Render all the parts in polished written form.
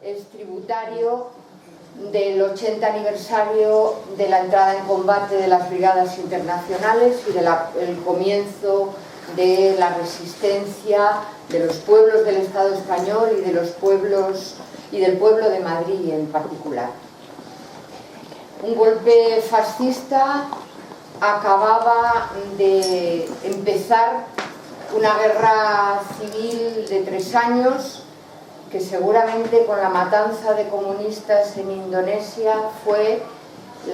es tributario del 80 aniversario de la entrada en combate de las brigadas internacionales y del comienzo de la resistencia de los pueblos del Estado español y de los pueblos y del pueblo de Madrid en particular. Un golpe fascista acababa de empezar una guerra civil de 3 años que seguramente con la matanza de comunistas en Indonesia fue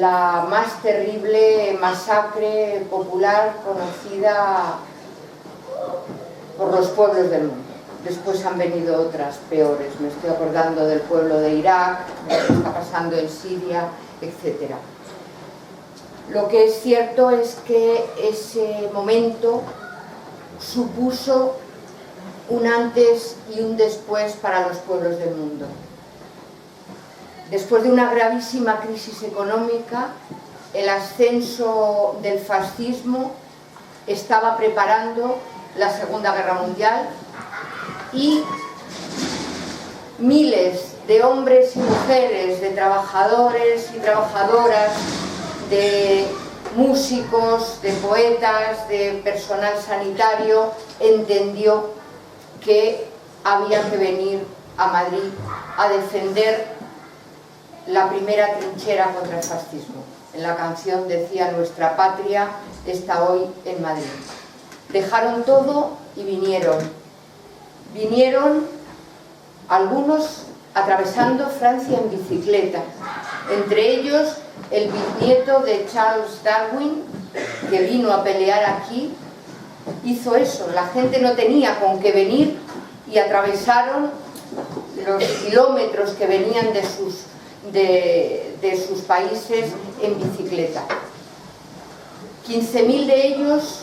la más terrible masacre popular conocida por los pueblos del mundo. Después han venido otras peores, me estoy acordando del pueblo de Irak, de lo que está pasando en Siria, etc. Lo que es cierto es que ese momento supuso un antes y un después para los pueblos del mundo. Después de una gravísima crisis económica, el ascenso del fascismo estaba preparando la Segunda Guerra Mundial y miles de hombres y mujeres, de trabajadores y trabajadoras, de músicos, de poetas, de personal sanitario, entendió que había que venir a Madrid a defender la primera trinchera contra el fascismo. En la canción decía: nuestra patria está hoy en Madrid. Dejaron todo y vinieron. Vinieron algunos atravesando Francia en bicicleta, entre ellos el bisnieto de Charles Darwin, que vino a pelear aquí. Hizo eso, la gente no tenía con qué venir y atravesaron los kilómetros que venían de sus países en bicicleta. 15.000 de ellos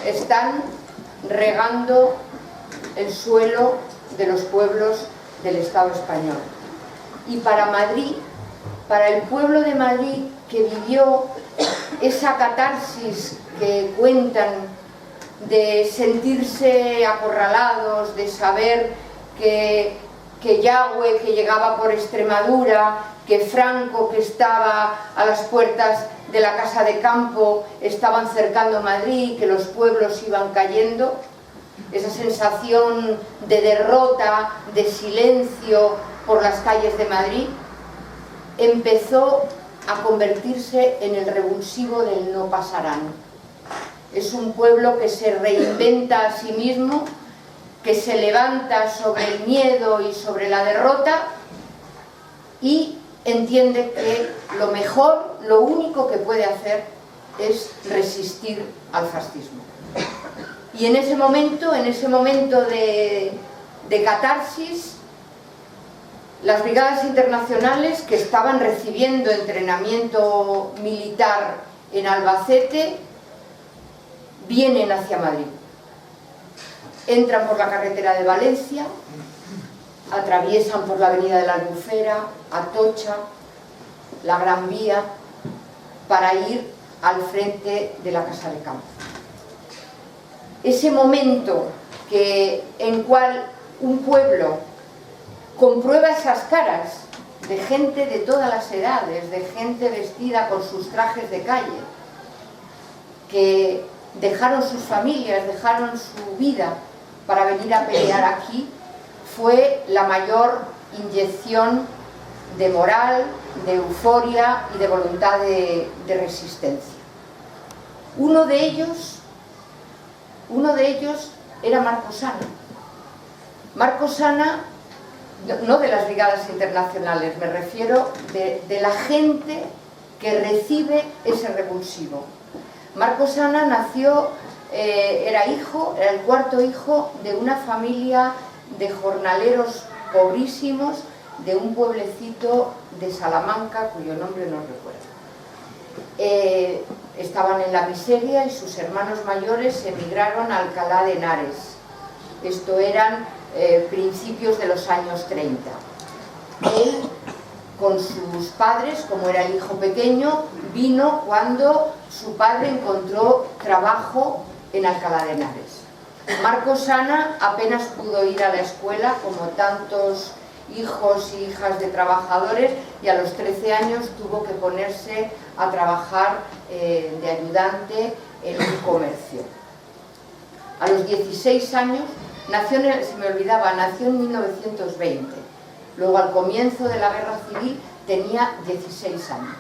están regando el suelo de los pueblos del Estado español. Y para Madrid, para el pueblo de Madrid que vivió esa catarsis que cuentan, de sentirse acorralados, de saber que Yagüe, que llegaba por Extremadura, que Franco, que estaba a las puertas de la Casa de Campo, estaban cercando Madrid, que los pueblos iban cayendo, esa sensación de derrota, de silencio por las calles de Madrid, empezó a convertirse en el revulsivo del no pasarán. Es un pueblo que se reinventa a sí mismo, que se levanta sobre el miedo y sobre la derrota y entiende que lo mejor, lo único que puede hacer es resistir al fascismo. Y en ese momento de catarsis, las brigadas internacionales que estaban recibiendo entrenamiento militar en Albacete vienen hacia Madrid. Entran por la carretera de Valencia, atraviesan por la avenida de la Albufera, Atocha, la Gran Vía, para ir al frente de la Casa de Campo. Ese momento en cual un pueblo comprueba esas caras de gente de todas las edades, de gente vestida con sus trajes de calle, que dejaron sus familias, dejaron su vida para venir a pelear aquí, fue la mayor inyección de moral, de euforia y de voluntad de resistencia. Uno de ellos era Marcos Sana. Marcos Sana, no de las brigadas internacionales, me refiero de la gente que recibe ese revulsivo. Marcos Sana nació, era el 4º hijo de una familia de jornaleros pobrísimos de un pueblecito de Salamanca, cuyo nombre no recuerdo. Estaban en la miseria y sus hermanos mayores emigraron a Alcalá de Henares. Esto eran principios de los años 30. Él, con sus padres, como era el hijo pequeño, vino cuando su padre encontró trabajo en Alcalá de Henares. Marcos Sana apenas pudo ir a la escuela, como tantos hijos y hijas de trabajadores, y a los 13 años tuvo que ponerse a trabajar de ayudante en un comercio. A los 16 años, nació en 1920. Luego, al comienzo de la Guerra Civil, tenía 16 años.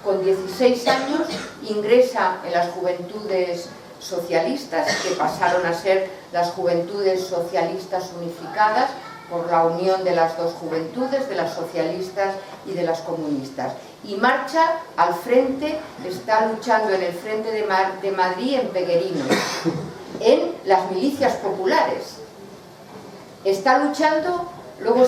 Con 16 años ingresa en las Juventudes Socialistas, que pasaron a ser las Juventudes Socialistas Unificadas, por la unión de las dos juventudes, de las socialistas y de las comunistas. Y marcha al frente, está luchando en el frente de Madrid, en Peguerinos, en las milicias populares. Está luchando, luego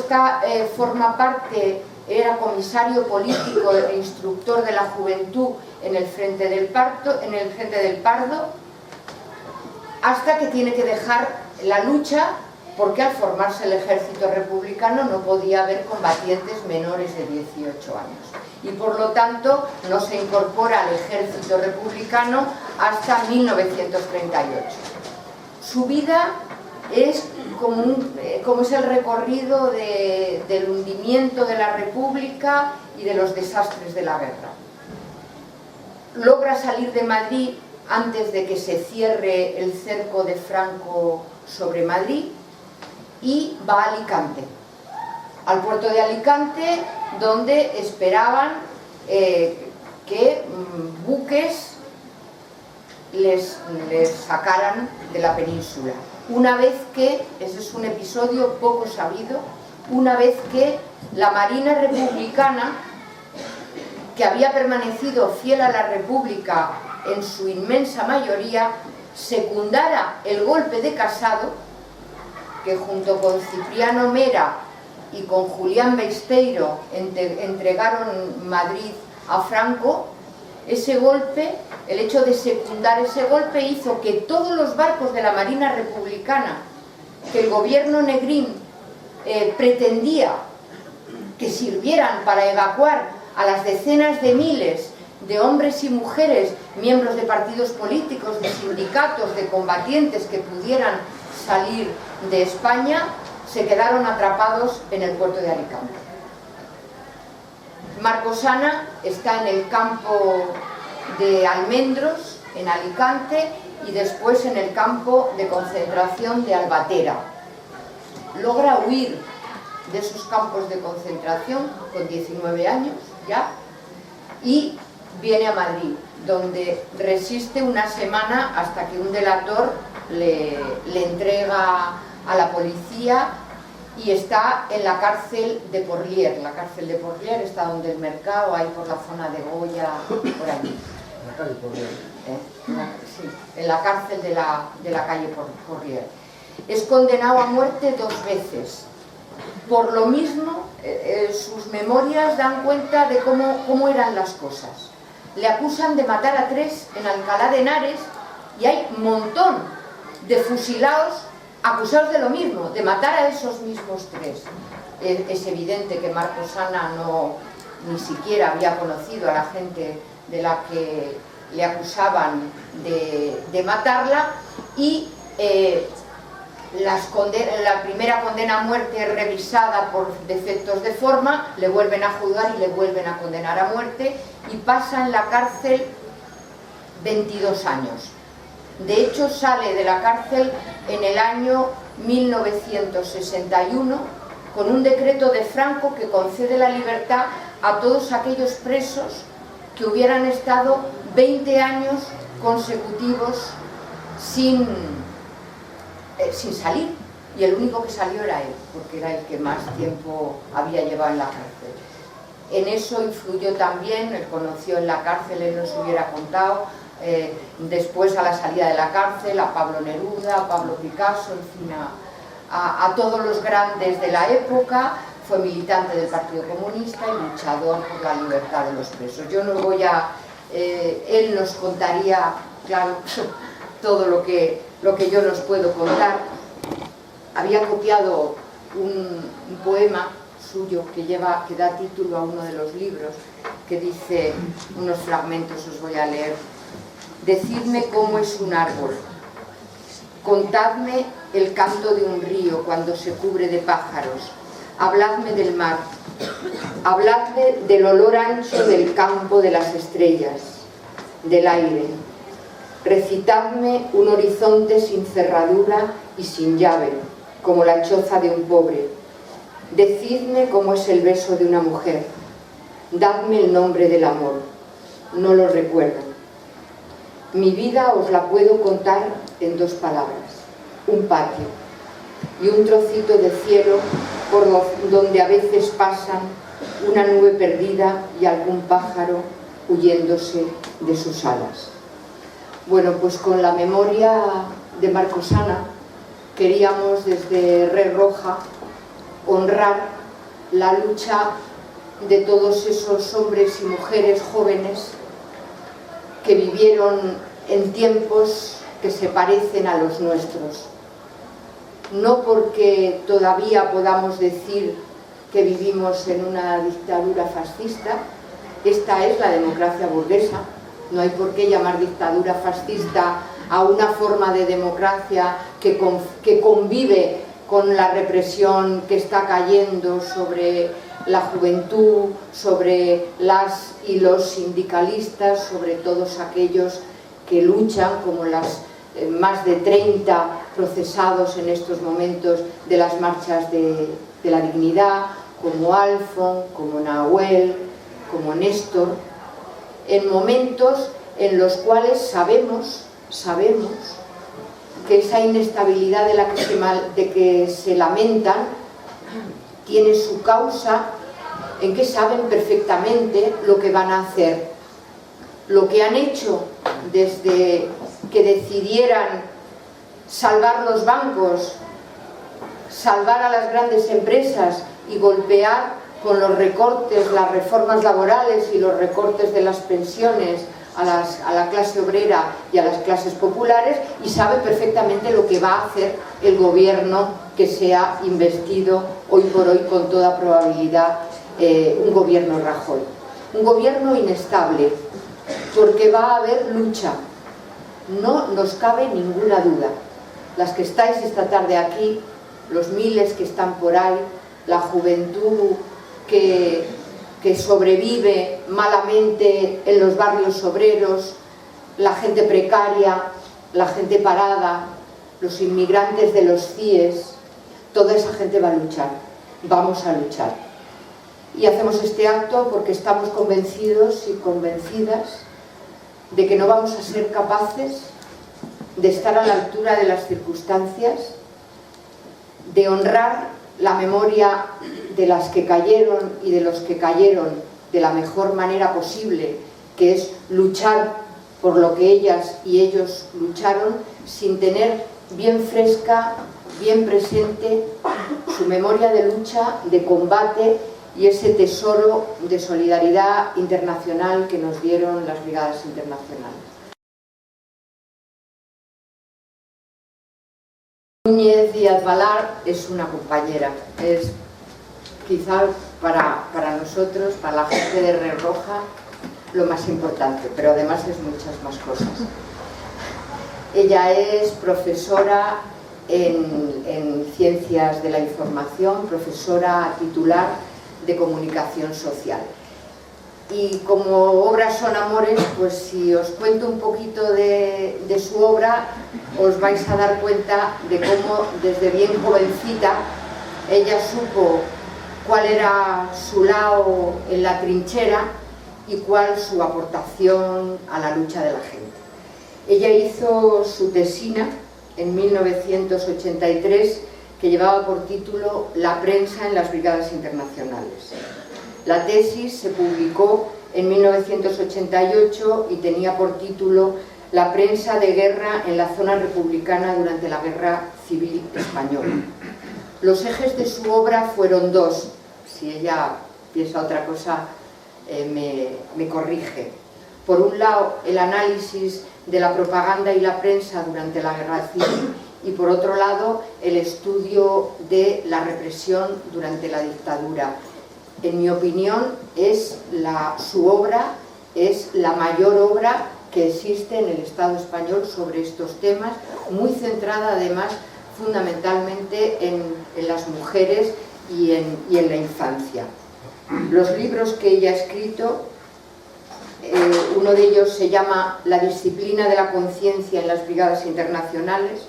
forma parte, era comisario político e instructor de la juventud en el frente del Pardo, hasta que tiene que dejar la lucha, porque al formarse el ejército republicano no podía haber combatientes menores de 18 años. Y por lo tanto no se incorpora al ejército republicano hasta 1938. Su vida es como es el recorrido del hundimiento de la República y de los desastres de la guerra. Logra salir de Madrid antes de que se cierre el cerco de Franco sobre Madrid y va a Alicante, al puerto de Alicante, donde esperaban que buques les sacaran de la península. Una vez que, ese es un episodio poco sabido, una vez que la Marina Republicana, que había permanecido fiel a la República en su inmensa mayoría, secundara el golpe de Casado, que junto con Cipriano Mera y con Julián Besteiro entregaron Madrid a Franco. Ese golpe, el hecho de secundar ese golpe, hizo que todos los barcos de la Marina Republicana que el gobierno Negrín pretendía que sirvieran para evacuar a las decenas de miles de hombres y mujeres, miembros de partidos políticos, de sindicatos, de combatientes que pudieran salir de España, se quedaron atrapados en el puerto de Alicante. Marcosana está en el campo de Almendros, en Alicante, y después en el campo de concentración de Albatera. Logra huir de esos campos de concentración con 19 años ya, y viene a Madrid, donde resiste una semana hasta que un delator le entrega a la policía, y está en la cárcel de Porlier. La cárcel de Porlier está donde el mercado, ahí por la zona de Goya, por allí. La calle Porlier. Sí, en la cárcel de la calle Porlier. Es condenado a muerte 2 veces. Por lo mismo, sus memorias dan cuenta de cómo eran las cosas. Le acusan de matar a 3 en Alcalá de Henares, y hay un montón de fusilados acusados de lo mismo, de matar a esos mismos 3. Es evidente que Marcosana ni siquiera había conocido a la gente de la que le acusaban de matarla, y la primera condena a muerte es revisada por defectos de forma, le vuelven a juzgar y le vuelven a condenar a muerte, y pasa en la cárcel 22 años. De hecho, sale de la cárcel en el año 1961 con un decreto de Franco que concede la libertad a todos aquellos presos que hubieran estado 20 años consecutivos sin salir, y el único que salió era él, porque era el que más tiempo había llevado en la cárcel. En eso influyó también, él conoció en la cárcel, él nos hubiera contado, después a la salida de la cárcel, a Pablo Neruda, a Pablo Picasso, en fin, a todos los grandes de la época. Fue militante del Partido Comunista y luchador por la libertad de los presos. Yo no voy a... él nos contaría, claro, todo lo que yo nos puedo contar. Había copiado un poema suyo que da título a uno de los libros, que dice, unos fragmentos os voy a leer: decidme cómo es un árbol, contadme el canto de un río cuando se cubre de pájaros, habladme del mar, habladme del olor ancho del campo de las estrellas, del aire. Recitadme un horizonte sin cerradura y sin llave, como la choza de un pobre. Decidme cómo es el beso de una mujer. Dadme el nombre del amor. No lo recuerdo. Mi vida os la puedo contar en 2 palabras. Un patio y un trocito de cielo por donde a veces pasan una nube perdida y algún pájaro huyéndose de sus alas. Bueno, pues con la memoria de Marcosana queríamos desde Red Roja honrar la lucha de todos esos hombres y mujeres jóvenes que vivieron en tiempos que se parecen a los nuestros. No porque todavía podamos decir que vivimos en una dictadura fascista, esta es la democracia burguesa, no hay por qué llamar dictadura fascista a una forma de democracia que convive con la represión que está cayendo sobre la juventud, sobre las y los sindicalistas, sobre todos aquellos que luchan, como las más de 30 procesados en estos momentos de las marchas de la dignidad, como Alfon, como Nahuel, como Néstor, en momentos en los cuales sabemos que esa inestabilidad de que se lamentan tiene su causa en que saben perfectamente lo que van a hacer. Lo que han hecho desde que decidieran salvar los bancos, salvar a las grandes empresas y golpear con los recortes, las reformas laborales y los recortes de las pensiones a la clase obrera y a las clases populares, y sabe perfectamente lo que va a hacer el gobierno que sea investido hoy por hoy con toda probabilidad un gobierno Rajoy. Un gobierno inestable, porque va a haber lucha, no nos cabe ninguna duda. Las que estáis esta tarde aquí, los miles que están por ahí, la juventud que sobrevive malamente en los barrios obreros, la gente precaria, la gente parada, los inmigrantes de los CIES, toda esa gente va a luchar, vamos a luchar. Y hacemos este acto porque estamos convencidos y convencidas de que no vamos a ser capaces de estar a la altura de las circunstancias, de honrar la memoria de las que cayeron y de los que cayeron de la mejor manera posible, que es luchar por lo que ellas y ellos lucharon, sin tener bien fresca, bien presente su memoria de lucha, de combate y ese tesoro de solidaridad internacional que nos dieron las brigadas internacionales. Núñez Díaz Balar es una compañera, es quizá para nosotros, para la gente de Red Roja, lo más importante, pero además es muchas más cosas. Ella es profesora en Ciencias de la Información, profesora titular de Comunicación Social. Y como obras son amores, pues si os cuento un poquito de su obra, os vais a dar cuenta de cómo desde bien jovencita ella supo cuál era su lado en la trinchera y cuál su aportación a la lucha de la gente. Ella hizo su tesina en 1983, que llevaba por título La prensa en las brigadas internacionales. La tesis se publicó en 1988 y tenía por título La prensa de guerra en la zona republicana durante la Guerra Civil Española. Los ejes de su obra fueron 2, si ella piensa otra cosa me corrige. Por un lado, el análisis de la propaganda y la prensa durante la Guerra Civil, y por otro lado, el estudio de la represión durante la dictadura. En mi opinión, su obra es la mayor obra que existe en el Estado español sobre estos temas, muy centrada además fundamentalmente en las mujeres y en la infancia. Los libros que ella ha escrito, uno de ellos se llama La disciplina de la conciencia en las brigadas internacionales,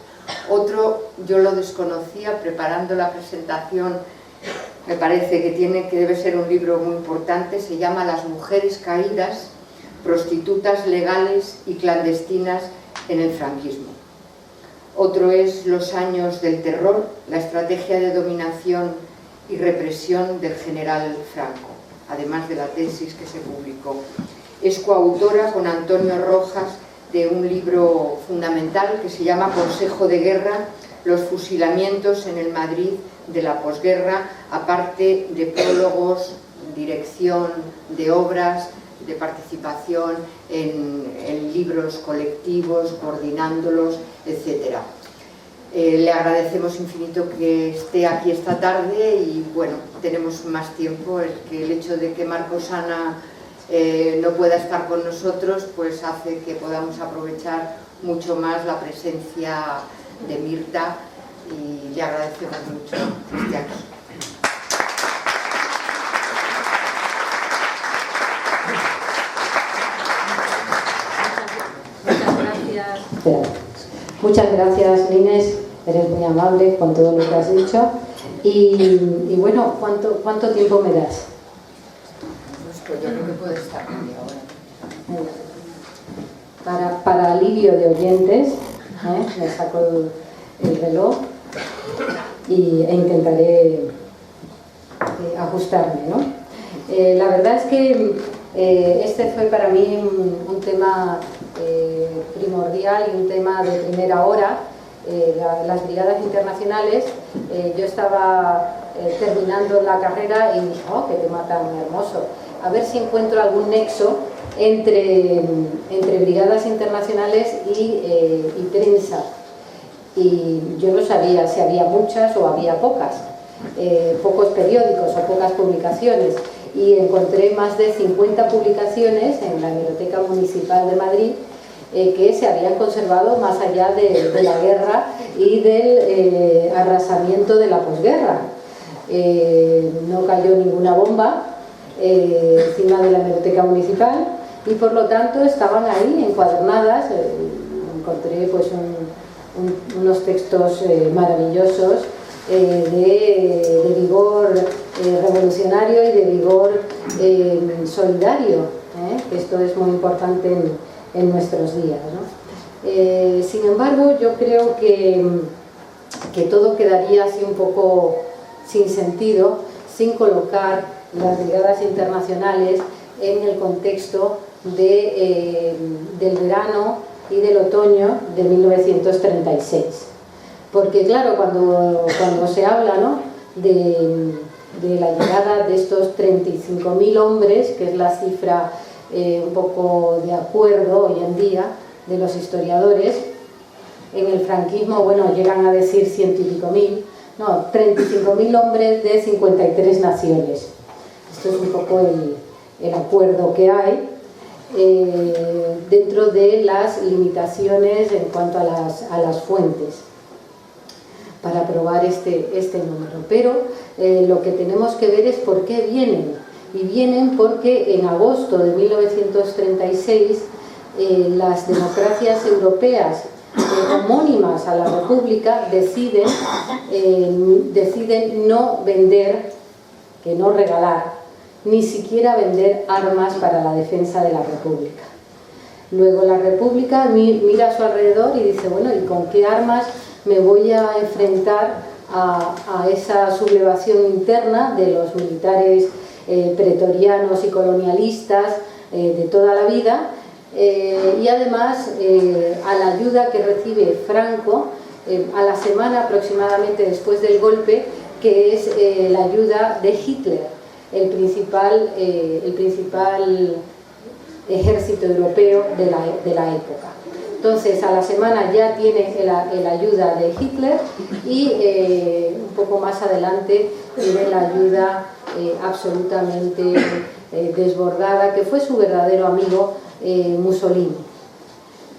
otro yo lo desconocía preparando la presentación, me parece que debe ser un libro muy importante, se llama Las mujeres caídas, prostitutas legales y clandestinas en el franquismo. Otro es Los años del terror, la estrategia de dominación y represión del general Franco, además de la tesis que se publicó. Es coautora con Antonio Rojas de un libro fundamental que se llama Consejo de Guerra, los fusilamientos en el Madrid de la posguerra, aparte de prólogos, dirección de obras, de participación en libros colectivos, coordinándolos, etc. Le agradecemos infinito que esté aquí esta tarde y bueno, tenemos más tiempo, el hecho de que Marcos Ana no pueda estar con nosotros pues hace que podamos aprovechar mucho más la presencia de Mirta y le agradecemos mucho que esté aquí. Muchas gracias, Inés, eres muy amable con todo lo que has dicho. Y bueno, ¿cuánto tiempo me das? Pues yo creo que puede estar media hora. Para alivio de oyentes, me saco el reloj e intentaré ajustarme, ¿no? La verdad es que este fue para mí un tema primordial y un tema de primera hora. Las brigadas internacionales, yo estaba terminando la carrera y dije, oh, qué tema tan hermoso, a ver si encuentro algún nexo entre brigadas internacionales y prensa. Y yo no sabía si había muchas o había pocas, pocos periódicos o pocas publicaciones, y encontré más de 50 publicaciones en la Biblioteca Municipal de Madrid que se habían conservado más allá de la guerra y del arrasamiento de la posguerra. No cayó ninguna bomba encima de la Biblioteca Municipal y por lo tanto estaban ahí encuadernadas. Encontré pues unos textos maravillosos de vigor revolucionario y de vigor solidario, esto es muy importante en nuestros días, ¿no? Sin embargo, yo creo que todo quedaría así un poco sin sentido sin colocar las brigadas internacionales en el contexto del verano y del otoño de 1936. Porque claro, cuando se habla, ¿no?, de la llegada de estos 35.000 hombres, que es la cifra un poco de acuerdo hoy en día de los historiadores, en el franquismo, bueno, llegan a decir 100 y pico mil, no, 35.000 hombres de 53 naciones. Esto es un poco el acuerdo que hay dentro de las limitaciones en cuanto a las fuentes para probar este número. Pero lo que tenemos que ver es por qué vienen. Y vienen porque en agosto de 1936 las democracias europeas homónimas a la República deciden no vender, que no regalar, ni siquiera vender armas para la defensa de la República. Luego la República mira a su alrededor y dice, bueno, ¿y con qué armas me voy a enfrentar a esa sublevación interna de los militares pretorianos y colonialistas de toda la vida? Y además a la ayuda que recibe Franco a la semana aproximadamente después del golpe, que es la ayuda de Hitler, el principal ejército europeo de la época. Entonces a la semana ya tiene la ayuda de Hitler y un poco más adelante tiene la ayuda absolutamente desbordada, que fue su verdadero amigo, Mussolini.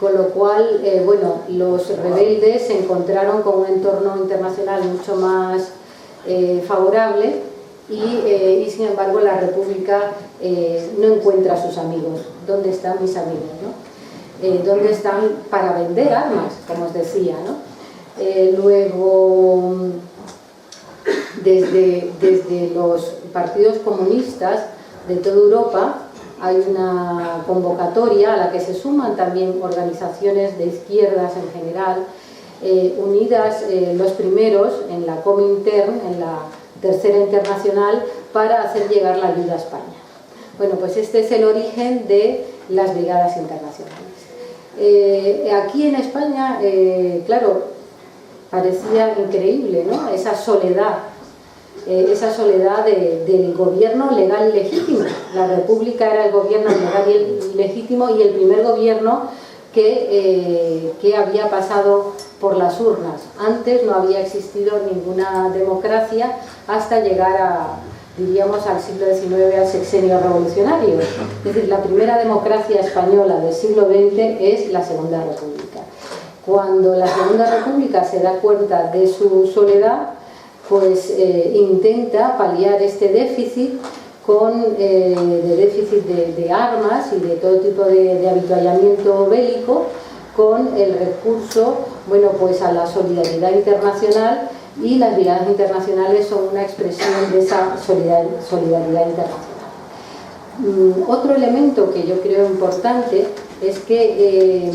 Con lo cual, bueno, los rebeldes se encontraron con un entorno internacional mucho más favorable y sin embargo la República no encuentra a sus amigos. ¿Dónde están mis amigos, no? ¿Dónde están para vender armas, como os decía, no? Luego, desde los partidos comunistas de toda Europa hay una convocatoria a la que se suman también organizaciones de izquierdas en general, unidas los primeros en la Comintern, en la Tercera Internacional, para hacer llegar la ayuda a España. Bueno, pues este es el origen de las brigadas internacionales. Aquí en España, claro, parecía increíble, ¿no? Esa soledad del gobierno legal y legítimo. La República era el gobierno legal y legítimo y el primer gobierno que había pasado por las urnas. Antes no había existido ninguna democracia hasta llegar diríamos, al siglo XIX, al sexenio revolucionario. Es decir, la primera democracia española del siglo XX es la Segunda República. Cuando la Segunda República se da cuenta de su soledad, pues intenta paliar este déficit de armas y de todo tipo de avituallamiento bélico con el recurso, bueno, pues a la solidaridad internacional, y las brigadas internacionales son una expresión de esa solidaridad internacional. Otro elemento que yo creo importante es que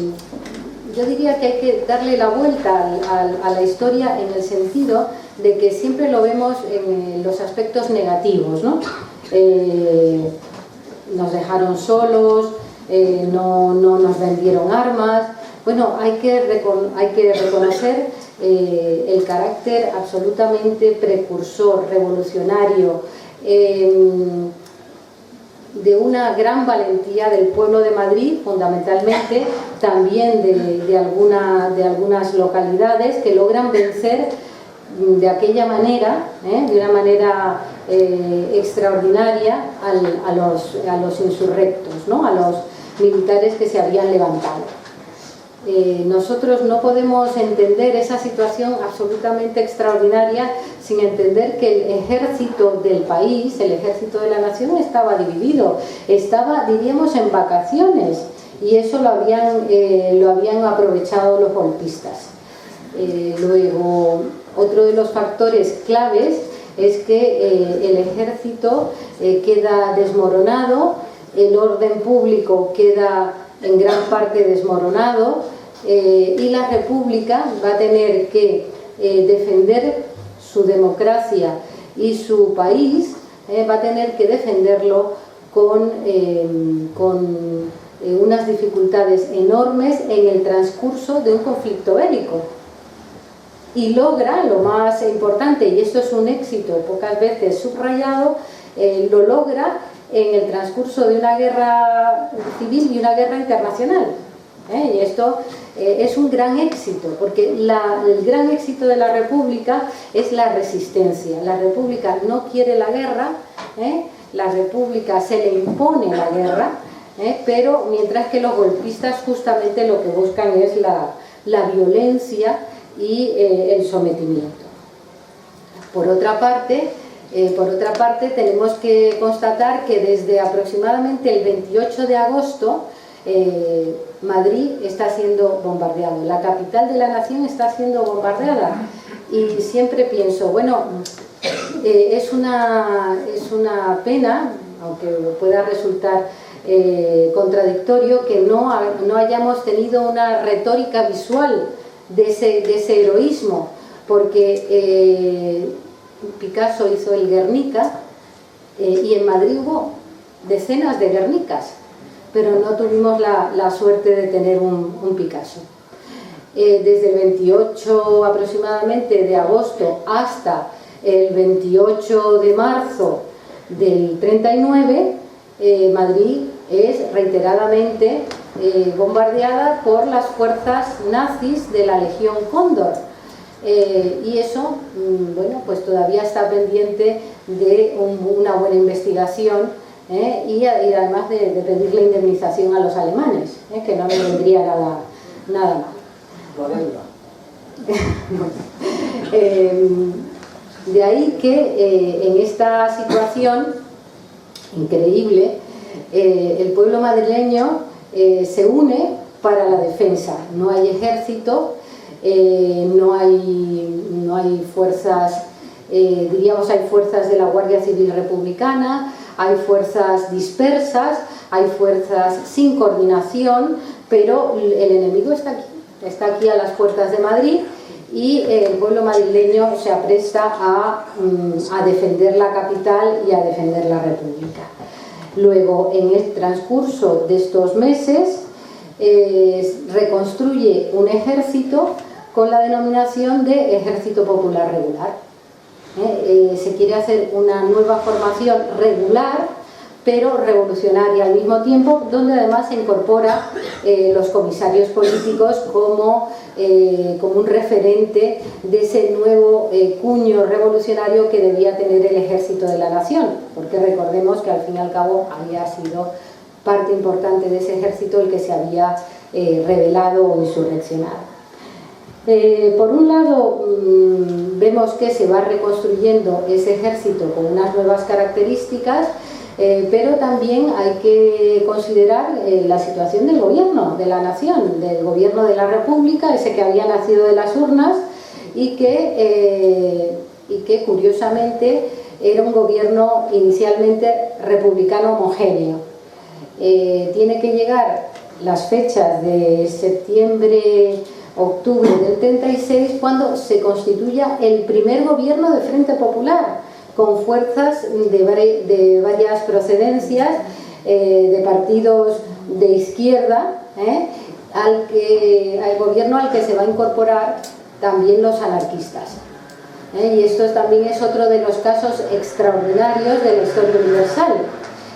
yo diría que hay que darle la vuelta a la historia en el sentido de que siempre lo vemos en los aspectos negativos, ¿no? Nos dejaron solos, no nos vendieron armas. Bueno, hay que reconocer el carácter absolutamente precursor, revolucionario, de una gran valentía del pueblo de Madrid, fundamentalmente, también de algunas localidades que logran vencer de aquella manera, de una manera extraordinaria a los insurrectos, ¿no? A los militares que se habían levantado. Nosotros no podemos entender esa situación absolutamente extraordinaria sin entender que el ejército del país, el ejército de la nación, estaba dividido, estaba, diríamos, en vacaciones, y eso lo habían aprovechado los golpistas. Luego, otro de los factores claves es que el ejército queda desmoronado, el orden público queda en gran parte desmoronado, y la República va a tener que defender su democracia y su país, va a tener que defenderlo con unas dificultades enormes en el transcurso de un conflicto bélico. Y logra lo más importante, y esto es un éxito pocas veces subrayado, lo logra en el transcurso de una guerra civil y una guerra internacional. Y esto es un gran éxito, porque el gran éxito de la República es la resistencia. La República no quiere la guerra, la República se le impone la guerra, pero mientras que los golpistas justamente lo que buscan es la violencia y el sometimiento. Por otra parte, tenemos que constatar que desde aproximadamente el 28 de agosto Madrid está siendo bombardeado, la capital de la nación está siendo bombardeada, y siempre pienso, bueno, es una pena, aunque pueda resultar contradictorio, que no hayamos tenido una retórica visual de ese heroísmo, porque Picasso hizo el Guernica, y en Madrid hubo decenas de Guernicas, pero no tuvimos la suerte de tener un Picasso. Desde el 28 aproximadamente de agosto hasta el 28 de marzo del 39, Madrid es reiteradamente bombardeada por las fuerzas nazis de la Legión Cóndor. Y eso, bueno, pues todavía está pendiente de una buena investigación, y además de pedirle indemnización a los alemanes, que no les vendría nada mal. De ahí que en esta situación increíble, el pueblo madrileño se une para la defensa. No hay ejército, no hay fuerzas, diríamos, hay fuerzas de la Guardia Civil Republicana, hay fuerzas dispersas, hay fuerzas sin coordinación, pero el enemigo está aquí a las puertas de Madrid, y el pueblo madrileño se apresta a defender la capital y a defender la República. Luego, en el transcurso de estos meses, reconstruye un ejército con la denominación de Ejército Popular Regular. Se quiere hacer una nueva formación regular, pero revolucionaria al mismo tiempo, donde además se incorpora los comisarios políticos como un referente de ese nuevo cuño revolucionario que debía tener el ejército de la nación, porque recordemos que al fin y al cabo había sido parte importante de ese ejército el que se había rebelado o insurreccionado. Por un lado, vemos que se va reconstruyendo ese ejército con unas nuevas características, pero también hay que considerar la situación del gobierno de la nación, del gobierno de la República, ese que había nacido de las urnas y que curiosamente era un gobierno inicialmente republicano homogéneo. Tiene que llegar las fechas de septiembre-octubre del 36 cuando se constituya el primer gobierno de Frente Popular, con fuerzas de varias procedencias, de partidos de izquierda, al gobierno al que se va a incorporar también los anarquistas. Y esto también es otro de los casos extraordinarios de la historia universal.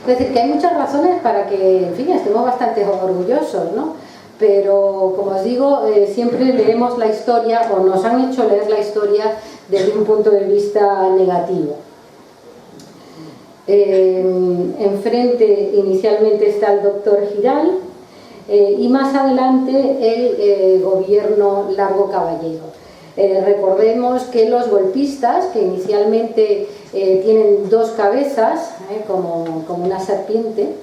Es decir, que hay muchas razones para que, en fin, estemos bastante orgullosos, ¿no? Pero, como os digo, siempre leemos la historia, o nos han hecho leer la historia desde un punto de vista negativo. Enfrente inicialmente está el doctor Giral, y más adelante el gobierno Largo Caballero. Recordemos que los golpistas, que inicialmente tienen dos cabezas, como una serpiente,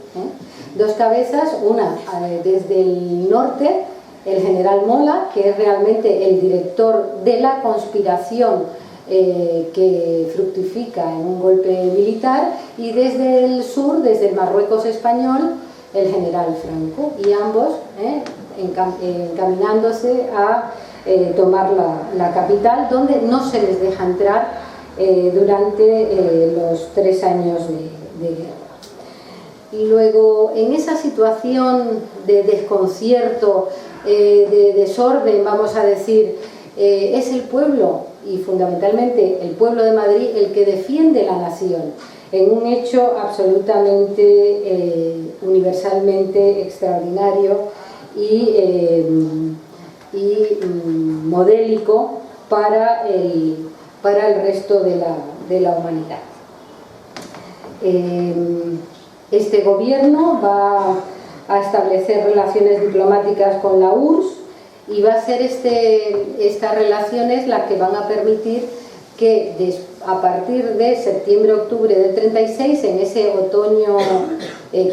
dos cabezas, una desde el norte, el general Mola, que es realmente el director de la conspiración que fructifica en un golpe militar, y desde el sur, desde el Marruecos español, el general Franco, y ambos encaminándose a tomar la capital, donde no se les deja entrar durante los 3 años de guerra. Y luego, en esa situación de desconcierto, de desorden, vamos a decir, es el pueblo, y fundamentalmente el pueblo de Madrid, el que defiende la nación en un hecho absolutamente universalmente extraordinario y modélico para el resto de la humanidad. Este gobierno va a establecer relaciones diplomáticas con la URSS, y va a ser estas relaciones las que van a permitir que a partir de septiembre-octubre del 36, en ese otoño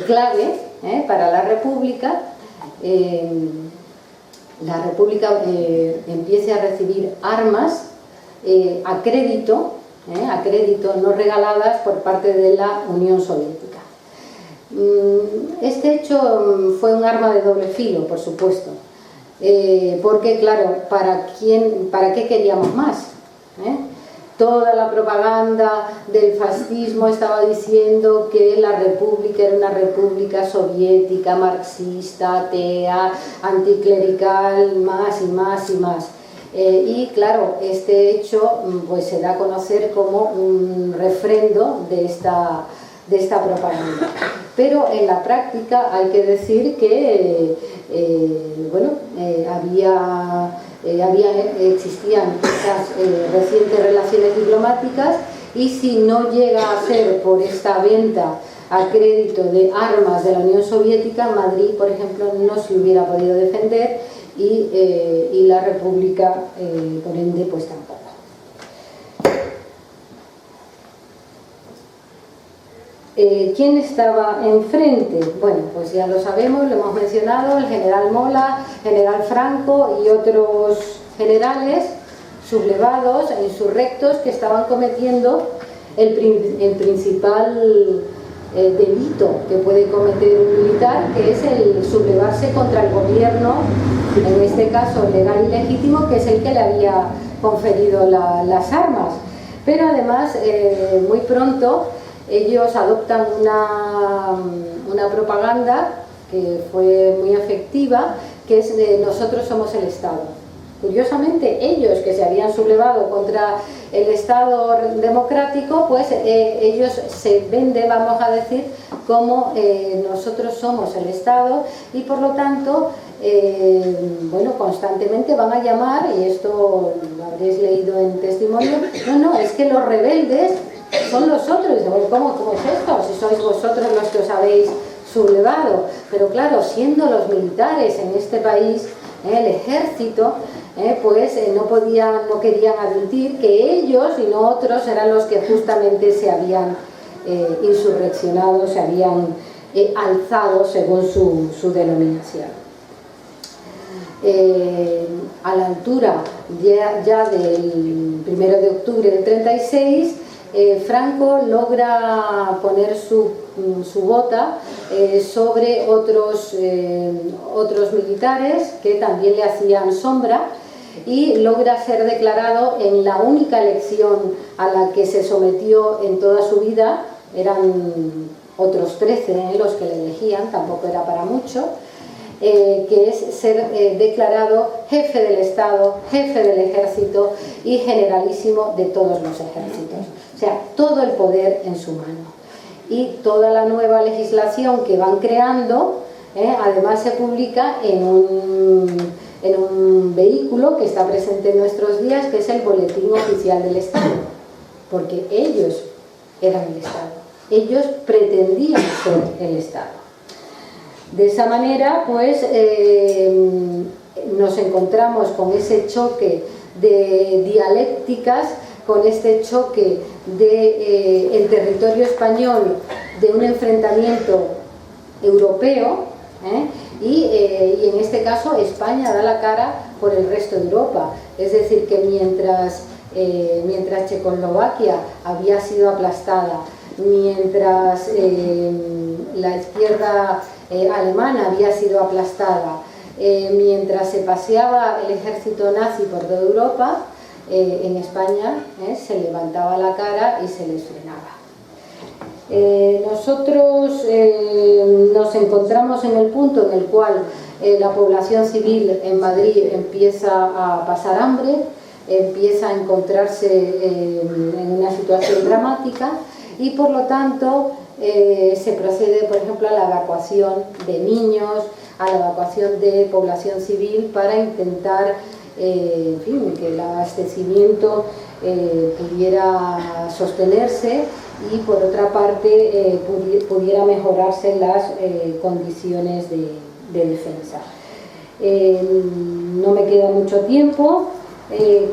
clave para la República empiece a recibir armas a crédito, no regaladas, por parte de la Unión Soviética. Este hecho fue un arma de doble filo, por supuesto. Porque, claro, ¿para qué queríamos más? Toda la propaganda del fascismo estaba diciendo que la república era una república soviética, marxista, atea, anticlerical, más y más y más. Y claro, este hecho pues se da a conocer como un refrendo de esta propaganda. Pero en la práctica hay que decir que existían esas recientes relaciones diplomáticas, y si no llega a ser por esta venta a crédito de armas de la Unión Soviética, Madrid, por ejemplo, no se hubiera podido defender, y la República, por ende, pues tampoco. ¿Quién estaba enfrente? Bueno, pues ya lo sabemos, lo hemos mencionado, el general Mola, general Franco y otros generales sublevados e insurrectos que estaban cometiendo el principal delito que puede cometer un militar, que es el sublevarse contra el gobierno, en este caso legal y legítimo, que es el que le había conferido las armas. Pero además, muy pronto, ellos adoptan una propaganda que fue muy efectiva, que es de nosotros somos el Estado. Curiosamente, ellos que se habían sublevado contra el Estado democrático, pues ellos se venden, vamos a decir, como nosotros somos el Estado, y por lo tanto, bueno, constantemente van a llamar, y esto lo habréis leído en testimonio, no, es que los rebeldes son los otros. Y dice, bueno, ¿cómo es esto? Si sois vosotros los que os habéis sublevado. Pero claro, siendo los militares en este país, el ejército, pues no querían admitir que ellos y no otros eran los que justamente se habían insurreccionado, se habían alzado según su denominación. A la altura ya del 1 de octubre del 36, Franco logra poner su bota sobre otros militares que también le hacían sombra, y logra ser declarado en la única elección a la que se sometió en toda su vida. Eran otros 13 los que le elegían, tampoco era para mucho, que es ser declarado jefe del Estado, jefe del ejército y generalísimo de todos los ejércitos. O sea, todo el poder en su mano. Y toda la nueva legislación que van creando, además se publica en un vehículo que está presente en nuestros días, que es el Boletín Oficial del Estado, porque ellos eran el Estado, ellos pretendían ser el Estado. De esa manera, pues, nos encontramos con ese choque de dialécticas, con este choque del territorio español, de un enfrentamiento europeo, y en este caso España da la cara por el resto de Europa. Es decir, que mientras Checoslovaquia había sido aplastada, mientras la izquierda alemana había sido aplastada, mientras se paseaba el ejército nazi por toda Europa, en España se levantaba la cara y se les frenaba. Nosotros nos encontramos en el punto en el cual la población civil en Madrid empieza a pasar hambre, empieza a encontrarse en una situación dramática, y por lo tanto se procede, por ejemplo, a la evacuación de niños, a la evacuación de población civil para intentar, en fin, que el abastecimiento pudiera sostenerse y por otra parte pudiera mejorarse las condiciones de defensa. No me queda mucho tiempo.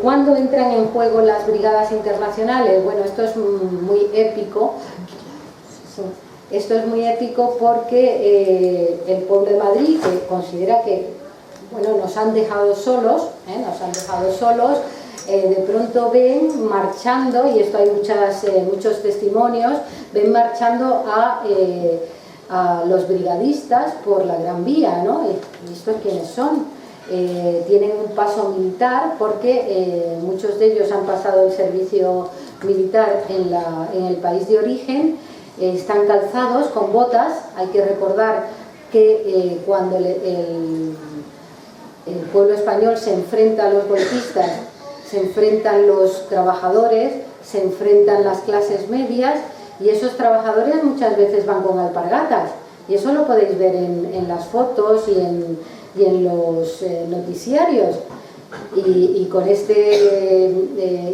¿Cuándo entran en juego las brigadas internacionales? Bueno, esto es muy épico. Esto es muy épico porque el pueblo de Madrid, que considera que, bueno, nos han dejado solos, de pronto ven marchando, y esto hay muchos testimonios, ven marchando a los brigadistas por la Gran Vía, ¿no? ¿Y estos quiénes son? Tienen un paso militar porque muchos de ellos han pasado el servicio militar en el país de origen, están calzados con botas. Hay que recordar que cuando el pueblo español se enfrenta a los golpistas, se enfrentan los trabajadores, se enfrentan las clases medias, y esos trabajadores muchas veces van con alpargatas, y eso lo podéis ver en las fotos y en los noticiarios. Y con este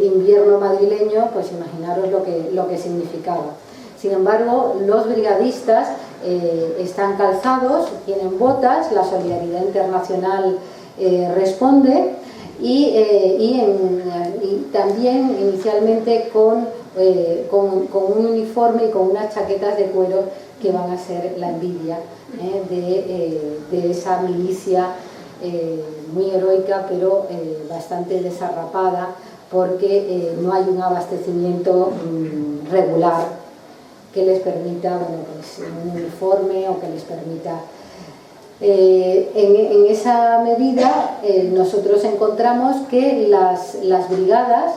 invierno madrileño, pues imaginaros lo que significaba. Sin embargo, los brigadistas están calzados, tienen botas, la solidaridad internacional responde, y también inicialmente con con un uniforme y con unas chaquetas de cuero que van a ser la envidia de esa milicia muy heroica, pero bastante desarrapada, porque no hay un abastecimiento regular que les permita, bueno, pues, un uniforme o que les permita. En esa medida nosotros encontramos que las brigadas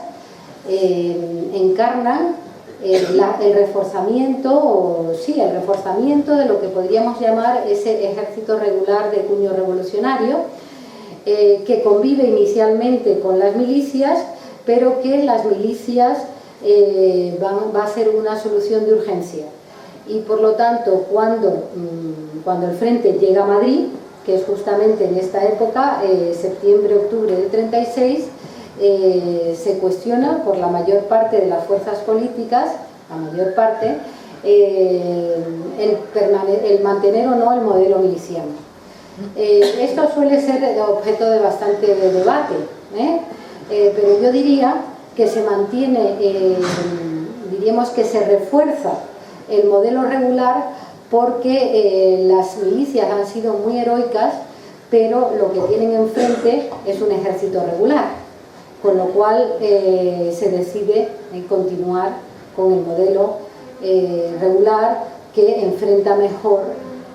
encarnan el reforzamiento, el reforzamiento de lo que podríamos llamar ese ejército regular de cuño revolucionario, que convive inicialmente con las milicias, pero que las milicias va a ser una solución de urgencia. Y por lo tanto, cuando el frente llega a Madrid, que es justamente en esta época, septiembre-octubre del 36, se cuestiona por la mayor parte de las fuerzas políticas, la mayor parte, el mantener o no el modelo miliciano. Esto suele ser objeto de bastante debate, pero yo diría que se mantiene, diríamos que se refuerza el modelo regular, porque las milicias han sido muy heroicas, pero lo que tienen enfrente es un ejército regular, con lo cual se decide continuar con el modelo regular, que enfrenta mejor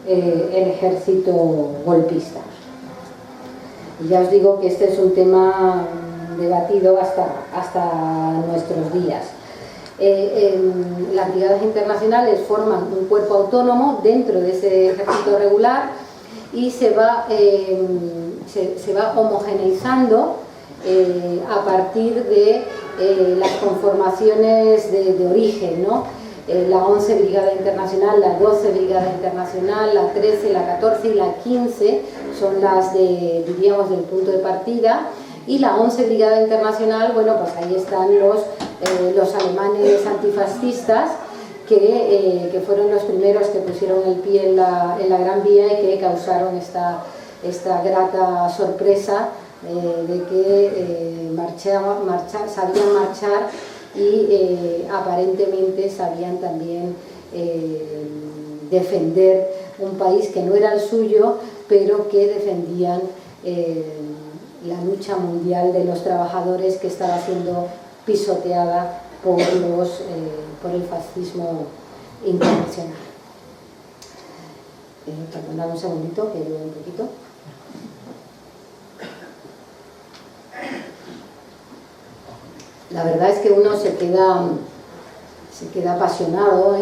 el ejército golpista. Y ya os digo que este es un tema debatido hasta nuestros días. Las brigadas internacionales forman un cuerpo autónomo dentro de ese ejército regular y se va homogeneizando a partir de las conformaciones de origen, ¿no? La 11 Brigada Internacional, la 12 Brigada Internacional, la 13, la 14 y la 15 son las diríamos, del punto de partida, y la 11 Brigada Internacional, bueno, pues ahí están los alemanes antifascistas que fueron los primeros que pusieron el pie en la Gran Vía y que causaron esta grata sorpresa de que sabían marchar y aparentemente sabían también defender un país que no era el suyo, pero que defendían la lucha mundial de los trabajadores, que estaba siendo pisoteada por el fascismo internacional. Perdonad un segundito, que llueve un poquito. La verdad es que uno se queda apasionado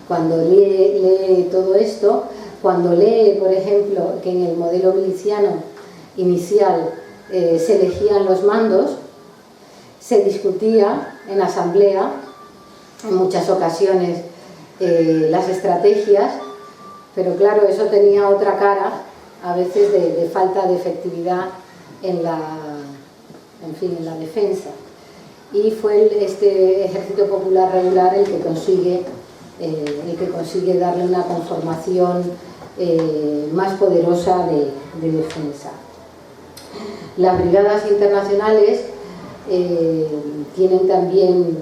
cuando lee todo esto, cuando lee, por ejemplo, que en el modelo miliciano inicial se elegían los mandos, se discutía en asamblea en muchas ocasiones las estrategias, pero claro, eso tenía otra cara, a veces de falta de efectividad en la defensa. Y fue este Ejército Popular Regular el que consigue darle una conformación más poderosa de defensa. Las brigadas internacionales tienen también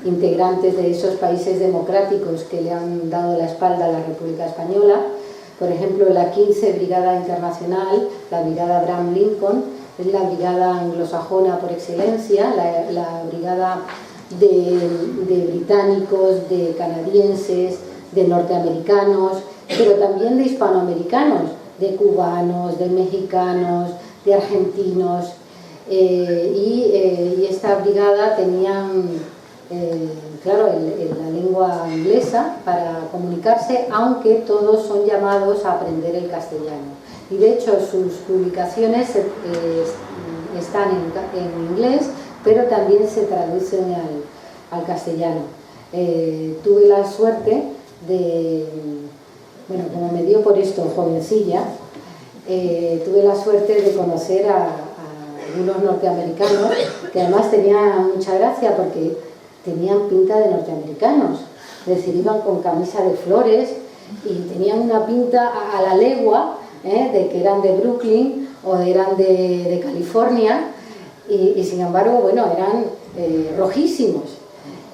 integrantes de esos países democráticos que le han dado la espalda a la República Española. Por ejemplo, la 15 Brigada Internacional, la Brigada Abraham Lincoln, es la brigada anglosajona por excelencia, la brigada de británicos, de canadienses, de norteamericanos, pero también de hispanoamericanos, de cubanos, de mexicanos, de argentinos, y esta brigada tenían, claro, la lengua inglesa para comunicarse, aunque todos son llamados a aprender el castellano. Y de hecho sus publicaciones están en inglés, pero también se traducen al castellano. Tuve la suerte como me dio por esto jovencilla, tuve la suerte de conocer a algunos norteamericanos que además tenían mucha gracia porque tenían pinta de norteamericanos, es decir, iban con camisa de flores y tenían una pinta a la legua, de que eran de Brooklyn o eran de California, y sin embargo, bueno, eran rojísimos.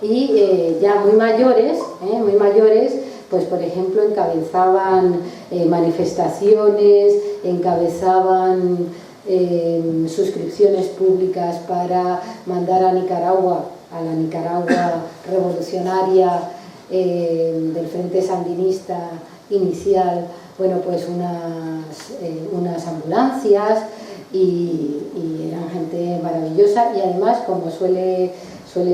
y ya muy mayores, pues por ejemplo encabezaban manifestaciones, encabezaban suscripciones públicas para mandar a Nicaragua, a la Nicaragua revolucionaria del Frente Sandinista inicial, bueno, pues unas ambulancias y eran gente maravillosa, y además, como suelen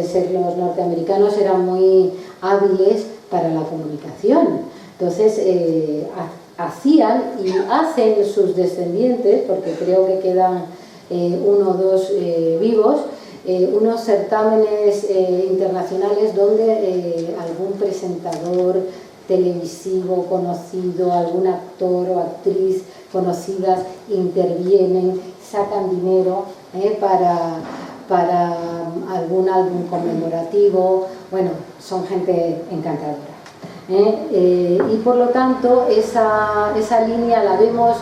ser los norteamericanos, eran muy hábiles para la comunicación. Entonces hacían y hacen sus descendientes, porque creo que quedan uno o dos vivos, unos certámenes internacionales donde algún presentador televisivo conocido, algún actor o actriz conocidas intervienen, sacan dinero para algún álbum conmemorativo. Bueno, son gente encantadora. Y por lo tanto esa línea la vemos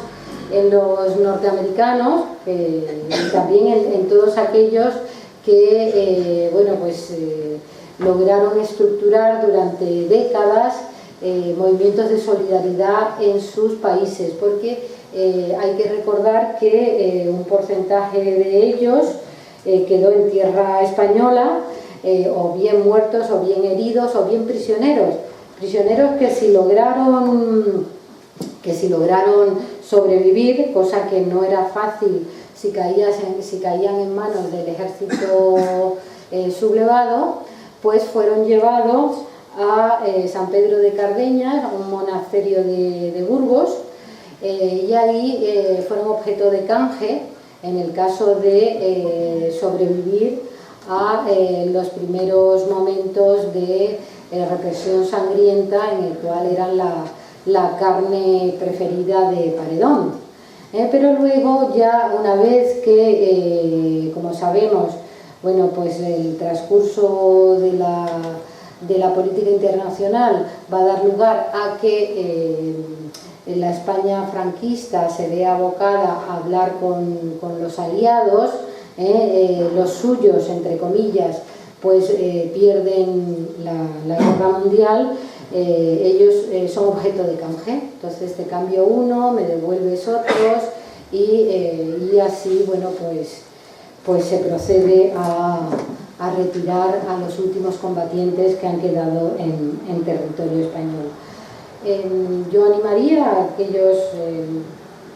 en los norteamericanos y también en todos aquellos que lograron estructurar durante décadas movimientos de solidaridad en sus países, porque hay que recordar que un porcentaje de ellos quedó en tierra española, o bien muertos, o bien heridos, o bien prisioneros que si lograron sobrevivir, cosa que no era fácil si caían en manos del ejército sublevado, pues fueron llevados a San Pedro de Cardeñas, un monasterio de Burgos, y ahí fueron objeto de canje en el caso de sobrevivir a los primeros momentos de represión sangrienta, en el cual eran la carne preferida de Paredón. Pero luego, ya una vez que, como sabemos, bueno, pues el transcurso de la política internacional va a dar lugar a que la España franquista se vea abocada a hablar con los aliados, los suyos, entre comillas, pues pierden la guerra mundial, ellos son objeto de canje. Entonces te cambio uno, me devuelves otros, y así, bueno, pues se procede a retirar a los últimos combatientes que han quedado en territorio español. Yo animaría a aquellos,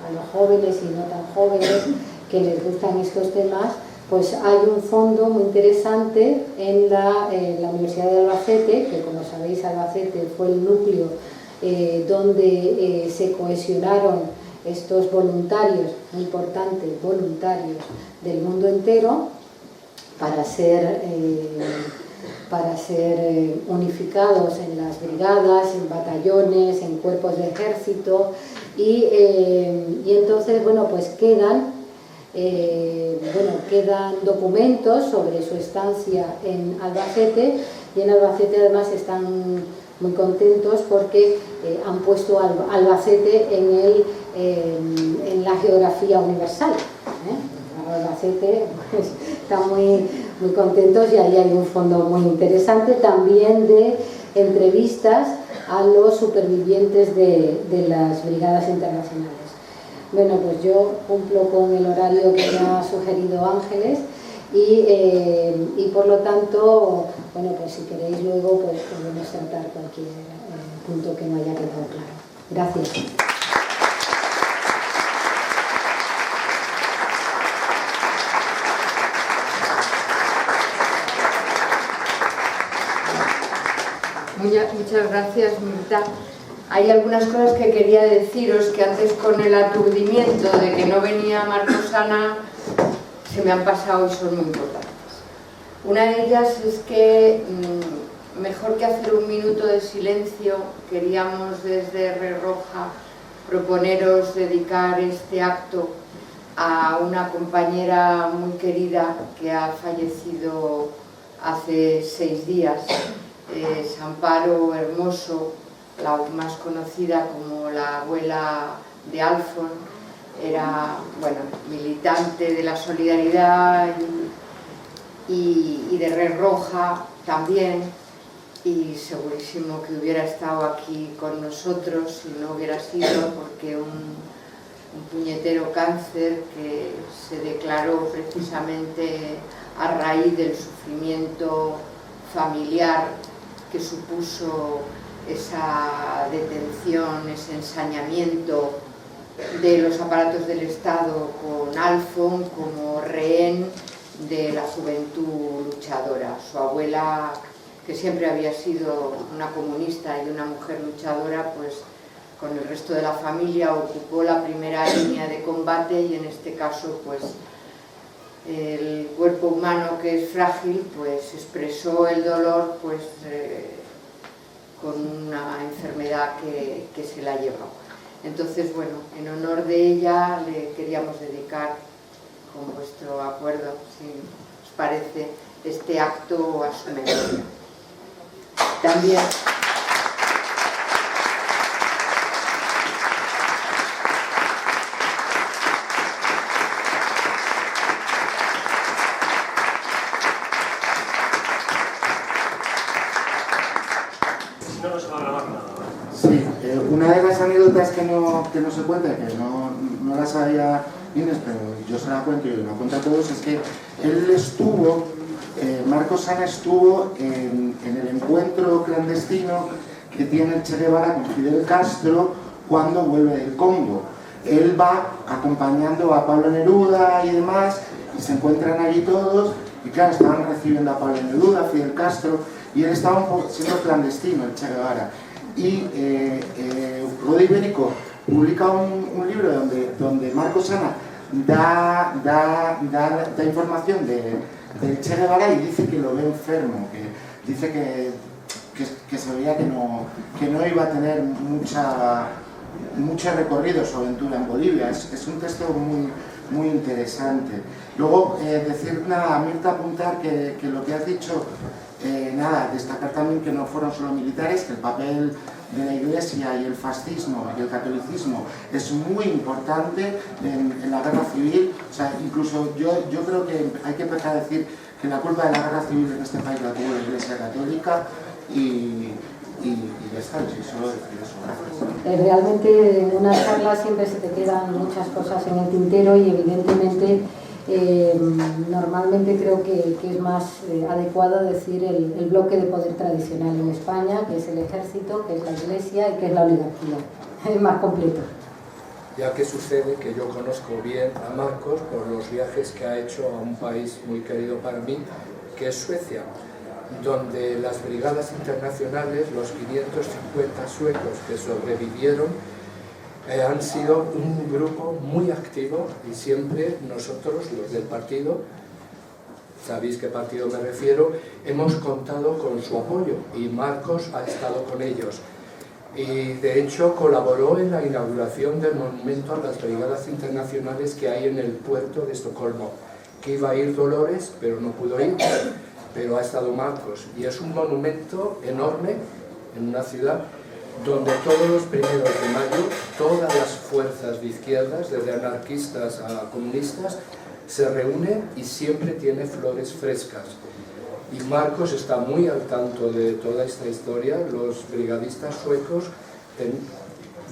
a los jóvenes y no tan jóvenes, que les gustan estos temas, pues hay un fondo muy interesante en la Universidad de Albacete, que, como sabéis, Albacete fue el núcleo donde se cohesionaron estos voluntarios, muy importantes, voluntarios del mundo entero, para ser unificados en las brigadas, en batallones, en cuerpos de ejército, y entonces, bueno, pues quedan documentos sobre su estancia en Albacete, y en Albacete además están muy contentos porque han puesto Albacete en la geografía universal. Albacete, pues, están muy contentos, y ahí hay un fondo muy interesante también de entrevistas a los supervivientes de las brigadas internacionales. Bueno, pues yo cumplo con el horario que me ha sugerido Ángeles, y por lo tanto, bueno, pues si queréis luego, pues podemos tratar cualquier punto que no haya quedado claro. Gracias. Muchas gracias, Mirta. Hay algunas cosas que quería deciros que antes, con el aturdimiento de que no venía Marcos Ana, se me han pasado y son muy importantes. Una de ellas es que, mejor que hacer un minuto de silencio, queríamos desde Red Roja proponeros dedicar este acto a una compañera muy querida que ha fallecido hace 6 días, Amparo Hermoso, la más conocida como la abuela de Alfon. Era, bueno, militante de la Solidaridad y de Red Roja, también, y segurísimo que hubiera estado aquí con nosotros si no hubiera sido porque un puñetero cáncer que se declaró precisamente a raíz del sufrimiento familiar que supuso esa detención, ese ensañamiento de los aparatos del Estado con Alfon como rehén de la juventud luchadora. Su abuela, que siempre había sido una comunista y una mujer luchadora, pues con el resto de la familia ocupó la primera línea de combate, y en este caso pues el cuerpo humano, que es frágil, pues expresó el dolor pues con una enfermedad que se la llevó. Entonces, bueno, en honor de ella le queríamos dedicar, con vuestro acuerdo, si os parece, este acto a su memoria. También sí, una de las anécdotas que no se cuenta, que no las sabía Inés, pero yo se la cuento y la cuento a todos, es que él estuvo, Marcos Sana estuvo en el encuentro clandestino que tiene el Che Guevara con Fidel Castro cuando vuelve del Congo. Él va acompañando a Pablo Neruda y demás, y se encuentran allí todos, y claro, estaban recibiendo a Pablo Neruda, a Fidel Castro, y él estaba siendo clandestino, el Che Guevara. Y Rodi Ibérico publica un libro donde Marcos Sana da información del Che Guevara, y dice que lo ve enfermo, que dice que se veía que no iba a tener mucho recorrido su aventura en Bolivia. Es un texto muy interesante. Luego, decir nada, a Mirta, apuntar que lo que has dicho, destacar también que no fueron solo militares, que el papel de la Iglesia y el fascismo y el catolicismo es muy importante en la guerra civil. O sea, incluso yo creo que hay que empezar a decir que la culpa de la guerra civil en este país la tuvo la Iglesia católica, y ya está, sí, solo decir eso. Gracias. Realmente en una charla siempre se te quedan muchas cosas en el tintero, y evidentemente normalmente creo que es más adecuado decir el bloque de poder tradicional en España, que es el ejército, que es la Iglesia y que es la oligarquía. Es más completo. Ya que sucede que yo conozco bien a Marcos por los viajes que ha hecho a un país muy querido para mí, que es Suecia, donde las brigadas internacionales, los 550 suecos que sobrevivieron, han sido un grupo muy activo, y siempre nosotros, los del partido, sabéis qué partido me refiero, hemos contado con su apoyo, y Marcos ha estado con ellos. Y de hecho colaboró en la inauguración del monumento a las brigadas internacionales que hay en el puerto de Estocolmo, que iba a ir Dolores, pero no pudo ir, pero ha estado Marcos. Y es un monumento enorme en una ciudad donde todos los 1 de mayo, todas las fuerzas de izquierdas, desde anarquistas a comunistas, se reúnen, y siempre tiene flores frescas. Y Marcos está muy al tanto de toda esta historia. Los brigadistas suecos,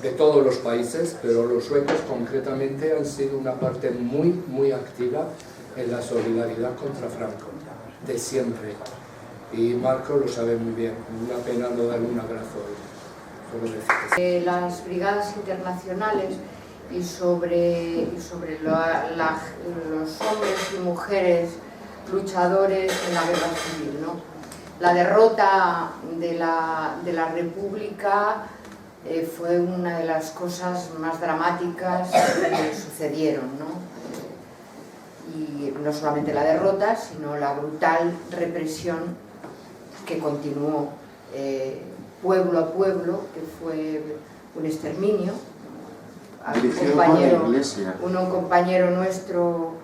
de todos los países, pero los suecos concretamente, han sido una parte muy activa en la solidaridad contra Franco, de siempre. Y Marcos lo sabe muy bien. Una pena no darle un abrazo hoy. Las brigadas internacionales y sobre los hombres y mujeres luchadores en la guerra civil, ¿no? La derrota de la República fue una de las cosas más dramáticas que sucedieron, ¿no? Y no solamente la derrota, sino la brutal represión que continuó pueblo a pueblo, que fue un exterminio. Un compañero nuestro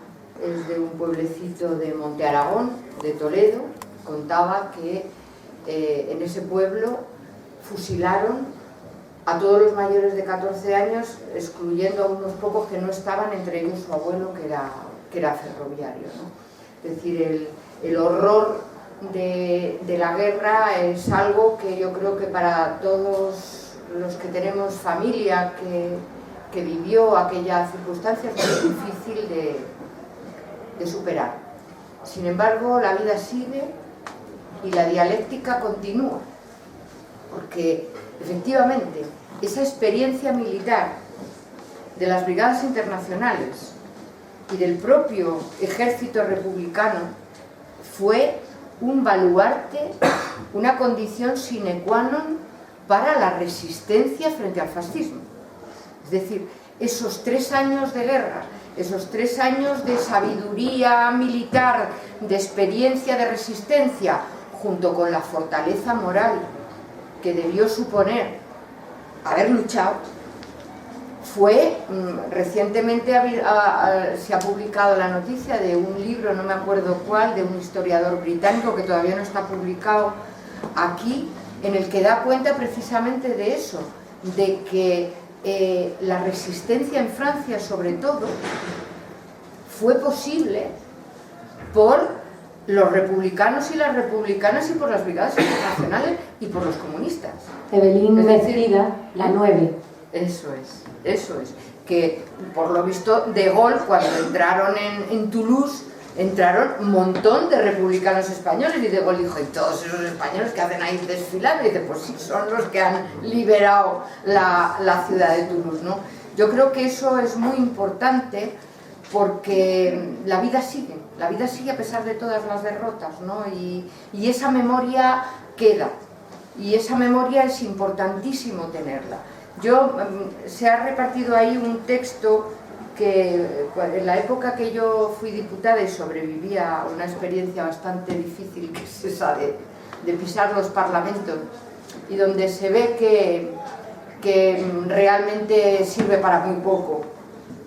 es de un pueblecito de Monte Aragón, de Toledo, contaba que en ese pueblo fusilaron a todos los mayores de 14 años, excluyendo a unos pocos que no estaban, entre ellos su abuelo, que era ferroviario, ¿no? Es decir, el horror de la guerra es algo que yo creo que para todos los que tenemos familia que vivió aquella circunstancia es muy difícil de superar. Sin embargo, la vida sigue y la dialéctica continúa, porque efectivamente esa experiencia militar de las brigadas internacionales y del propio ejército republicano fue un baluarte, una condición sine qua non para la resistencia frente al fascismo. Es decir, esos 3 años de guerra, esos 3 años de sabiduría militar, de experiencia de resistencia, junto con la fortaleza moral que debió suponer haber luchado, fue, recientemente se ha publicado la noticia de un libro, no me acuerdo cuál, de un historiador británico que todavía no está publicado aquí, en el que da cuenta precisamente de eso, de que la resistencia en Francia, sobre todo, fue posible por los republicanos y las republicanas y por las brigadas internacionales y por los comunistas. Evelyn Mezquida, la 9. Eso es. Que por lo visto De Gaulle, cuando entraron en Toulouse, entraron un montón de republicanos españoles y De Gaulle dijo, ¿y todos esos españoles que hacen ahí desfilando? Y dice, pues sí, son los que han liberado la ciudad de Toulouse, ¿no? Yo creo que eso es muy importante porque la vida sigue a pesar de todas las derrotas, ¿no? Y esa memoria queda, y esa memoria es importantísimo tenerla. Se ha repartido ahí un texto que en la época que yo fui diputada y sobreviví a una experiencia bastante difícil, que es esa de pisar los parlamentos, y donde se ve que realmente sirve para muy poco,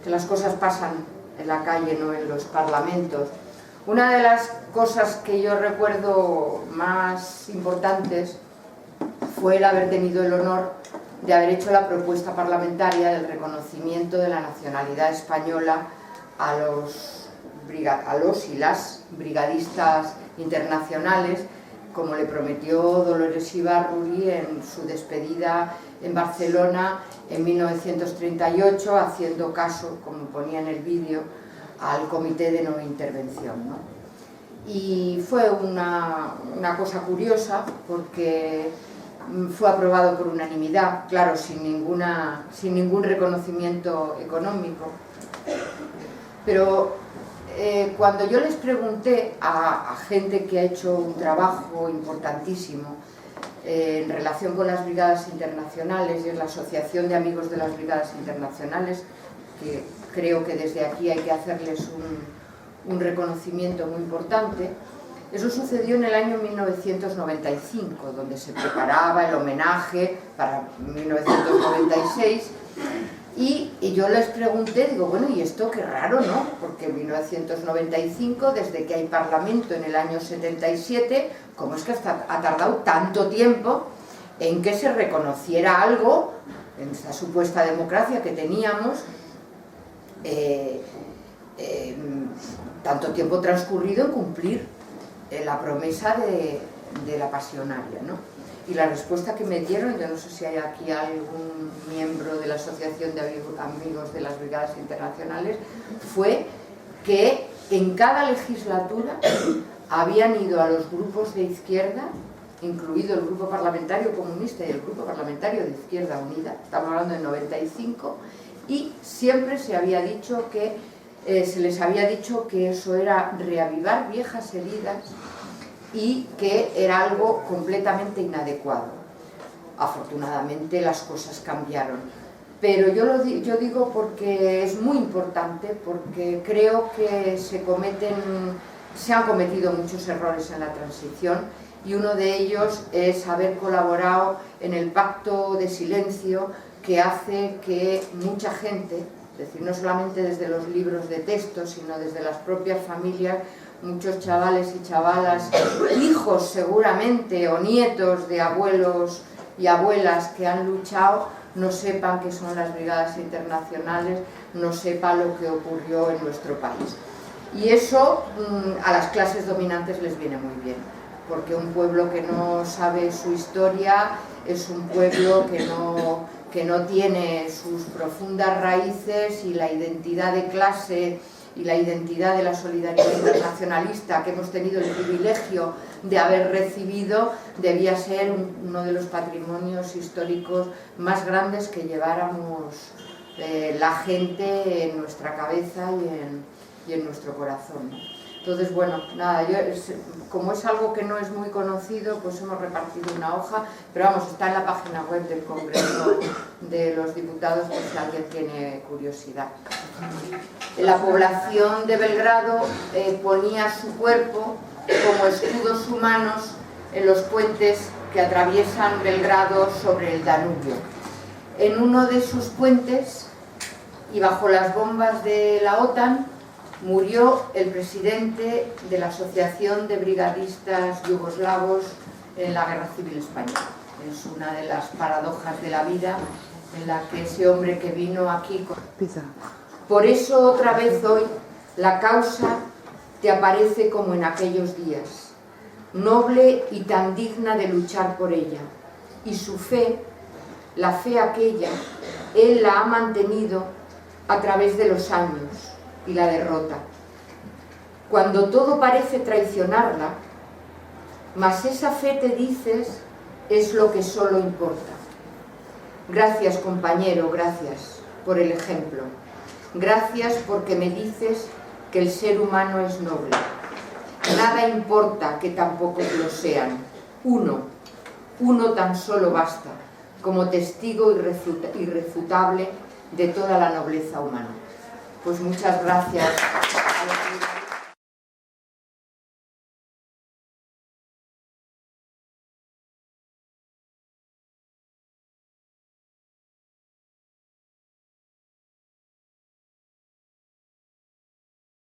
que las cosas pasan en la calle, no en los parlamentos. Una de las cosas que yo recuerdo más importantes fue el haber tenido el honor de haber hecho la propuesta parlamentaria del reconocimiento de la nacionalidad española a los y las brigadistas internacionales, como le prometió Dolores Ibárruri en su despedida en Barcelona en 1938, haciendo caso, como ponía en el vídeo, al Comité de No Intervención, ¿no? Y fue una cosa curiosa porque fue aprobado por unanimidad, claro, sin ningún reconocimiento económico. Pero cuando yo les pregunté a gente que ha hecho un trabajo importantísimo en relación con las brigadas internacionales y en la Asociación de Amigos de las Brigadas Internacionales, que creo que desde aquí hay que hacerles un reconocimiento muy importante, eso sucedió en el año 1995, donde se preparaba el homenaje para 1996, y yo les pregunté, digo, bueno, y esto qué raro, ¿no? Porque en 1995, desde que hay parlamento en el año 77, ¿cómo es que ha tardado tanto tiempo en que se reconociera algo, en esta supuesta democracia que teníamos, tanto tiempo transcurrido en cumplir la promesa de la pasionaria, ¿no? Y la respuesta que me dieron, yo no sé si hay aquí algún miembro de la Asociación de Amigos de las Brigadas Internacionales, fue que en cada legislatura habían ido a los grupos de izquierda, incluido el Grupo Parlamentario Comunista y el Grupo Parlamentario de Izquierda Unida, estamos hablando de 95, y siempre se había dicho que se les había dicho que eso era reavivar viejas heridas y que era algo completamente inadecuado. Afortunadamente las cosas cambiaron, pero yo digo porque es muy importante, porque creo que se han cometido muchos errores en la transición, y uno de ellos es haber colaborado en el pacto de silencio que hace que mucha gente, es decir, no solamente desde los libros de texto, sino desde las propias familias, muchos chavales y chavalas, hijos seguramente o nietos de abuelos y abuelas que han luchado, no sepan qué son las brigadas internacionales, no sepan lo que ocurrió en nuestro país. Y eso a las clases dominantes les viene muy bien, porque un pueblo que no sabe su historia es un pueblo que no tiene sus profundas raíces, y la identidad de clase y la identidad de la solidaridad internacionalista que hemos tenido el privilegio de haber recibido debía ser uno de los patrimonios históricos más grandes que lleváramos la gente en nuestra cabeza y en nuestro corazón, ¿no? Entonces, bueno, nada, como es algo que no es muy conocido, pues hemos repartido una hoja, pero vamos, está en la página web del Congreso de los Diputados, por si alguien tiene curiosidad. La población de Belgrado ponía su cuerpo como escudos humanos en los puentes que atraviesan Belgrado sobre el Danubio. En uno de sus puentes, y bajo las bombas de la OTAN, murió el presidente de la Asociación de Brigadistas Yugoslavos en la Guerra Civil Española. Es una de las paradojas de la vida en la que ese hombre que vino aquí... Por eso otra vez hoy la causa te aparece como en aquellos días, noble y tan digna de luchar por ella. Y su fe, la fe aquella, él la ha mantenido a través de los años y la derrota. Cuando todo parece traicionarla, mas esa fe, te dices, es lo que solo importa. Gracias, compañero, gracias por el ejemplo. Gracias porque me dices que el ser humano es noble. Nada importa que tampoco lo sean. Uno tan solo basta, como testigo irrefutable de toda la nobleza humana. Pues muchas gracias a los